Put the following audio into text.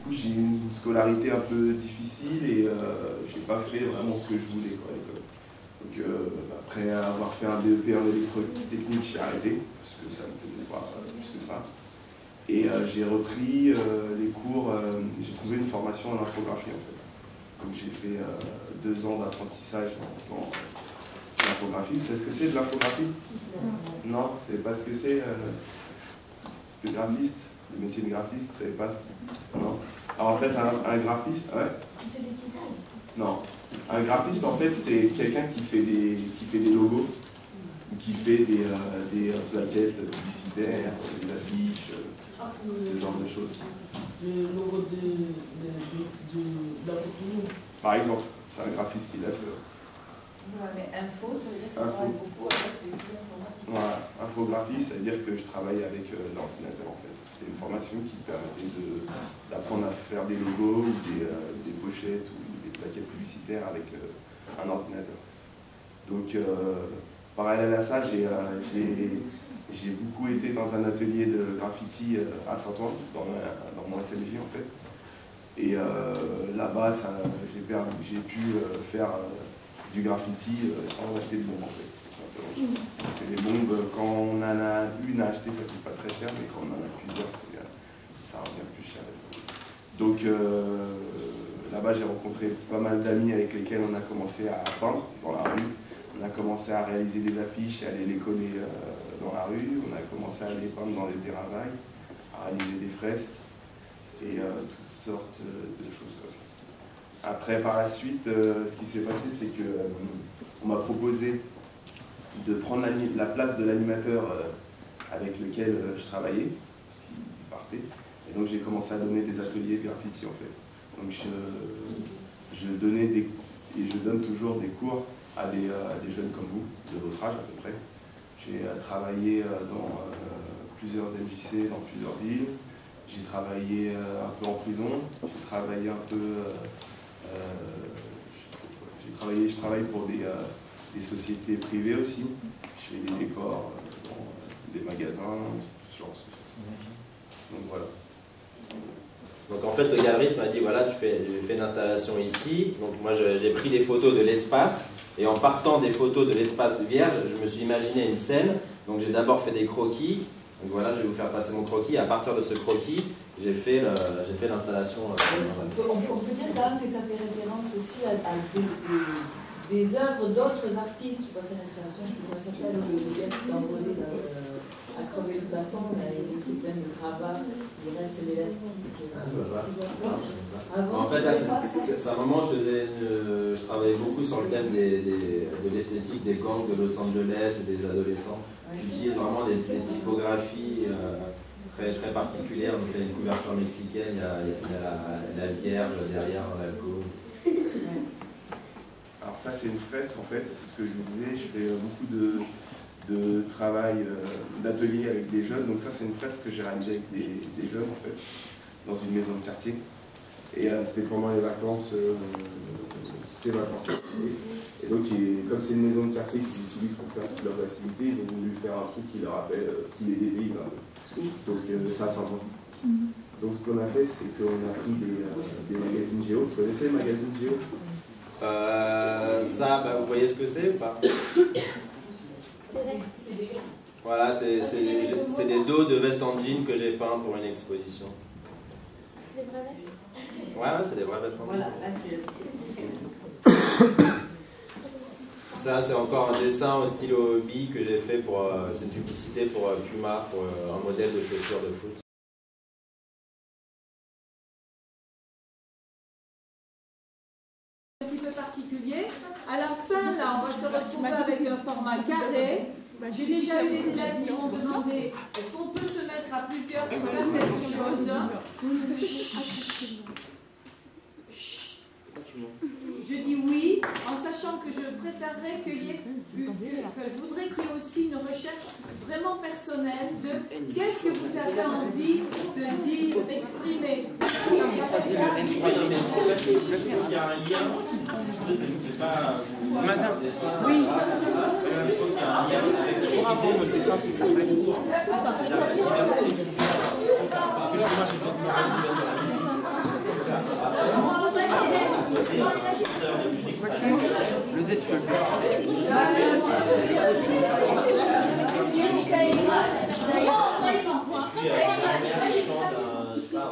coup, j'ai eu une scolarité un peu difficile et j'ai pas fait vraiment ce que je voulais quoi, à l'école. Donc après avoir fait un DEP en électrotechnique, j'ai arrêté, parce que ça ne me plaisait pas plus que ça. Et j'ai repris les cours, j'ai trouvé une formation en infographie en fait. Donc j'ai fait 2 ans d'apprentissage en l'infographie. Vous savez ce que c'est de l'infographie? Non, vous savez pas ce que c'est le graphiste, le métier de graphiste, vous savez pas? Non. Alors en fait, un graphiste, ouais. Non. Un graphiste, en fait, c'est quelqu'un qui fait des logos, ou qui fait des plaquettes publicitaires, des affiches, ce genre de choses. Le logo de la photo. Par exemple, c'est un graphiste qui l'a fait. Ouais, mais info, ça veut dire que tu travailles beaucoup avec les outils informatiques. Voilà, infographie, ça veut dire que je travaille avec l'ordinateur en fait. C'est une formation qui permettait d'apprendre à faire des logos, ou des pochettes, ou des plaquettes publicitaires avec un ordinateur. Donc, parallèle à ça, j'ai beaucoup été dans un atelier de graffiti à Saint-Ouen, dans mon SMJ en fait. Et là-bas, j'ai pu faire du graffiti sans acheter de bombes en fait. Parce que les bombes, quand on en a une à acheter, ça coûte pas très cher, mais quand on en a plusieurs, ça revient plus cher. Donc là-bas, j'ai rencontré pas mal d'amis avec lesquels on a commencé à peindre dans la rue. On a commencé à réaliser des affiches et à aller les coller dans la rue. On a commencé à les peindre dans les terrains vagues, à réaliser des fresques et toutes sortes de choses comme ça. Après, par la suite, ce qui s'est passé, c'est qu'on m'a proposé de prendre la place de l'animateur avec lequel je travaillais, parce qu'il partait. Et donc j'ai commencé à donner des ateliers de graffiti en fait. Donc je donnais et je donne toujours des cours à des jeunes comme vous, de votre âge à peu près. J'ai travaillé dans plusieurs MJC, dans plusieurs villes. J'ai travaillé un peu en prison. J'ai travaillé un peu... je travaille pour des sociétés privées aussi. Je fais des décors dans des magasins, ce genre de choses. Donc voilà. Donc en fait, le galeriste m'a dit, voilà, tu fais une installation ici. Donc moi, j'ai pris des photos de l'espace. Et en partant des photos de l'espace vierge, je me suis imaginé une scène. Donc j'ai d'abord fait des croquis. Donc voilà, je vais vous faire passer mon croquis. Et à partir de ce croquis, j'ai fait l'installation. On peut dire quand même que ça fait référence aussi à des œuvres d'autres artistes. Je pense à l'installation, je sais pas comment ça s'appelle, le geste d'envoler à crever le plafond, c'est plein de gravats, il reste l'élastique. En fait, c'est un moment où je travaillais beaucoup sur le thème de l'esthétique des gangs de Los Angeles et des adolescents. J'utilise vraiment des typographies très, très particulières. Donc il y a une couverture mexicaine, il y a la vierge derrière dans l'alcool. Alors ça c'est une fresque en fait, c'est ce que je vous disais, je fais beaucoup de travail, d'atelier avec des jeunes. Donc ça c'est une fresque que j'ai réalisée avec des jeunes en fait, dans une maison de quartier. Et c'était pendant les vacances, ces vacances. Et donc comme c'est une maison de quartier qu'ils utilisent pour faire toutes leurs activités, ils ont voulu faire un truc qui leur rappelle, qui les dépayse un peu. Donc ça va. Donc ce qu'on a fait, c'est qu'on a pris des magazines Géo. Vous connaissez les magazines Géo? Ça, vous voyez ce que c'est ou pas? Voilà, c'est des dos de veste en jean que j'ai peint pour une exposition. Des vraies vestes? Ouais, c'est des vraies vestes en jean. Voilà, là c'est... Ça, c'est encore un dessin au stylo hobby que j'ai fait pour cette publicité pour Puma, pour un modèle de chaussures de foot. Un petit peu particulier. À la fin, là, on va se retrouver avec un format carré. J'ai déjà eu des élèves qui m'ont demandé est-ce qu'on peut se mettre à plusieurs pour faire quelque chose. Je dis oui, en sachant que je préférerais qu'il y ait, je voudrais qu'il y ait aussi une recherche vraiment personnelle de qu'est-ce que vous avez envie de dire, d'exprimer. Il y a un lien, c'est pas... Madame, oui. Il faut qu'il y ait un lien avec... Je pourrais avoir mon dessin s'il vous plaît. Parce que moi j'ai fait Le Z, tu peux le faire. Je sais pas,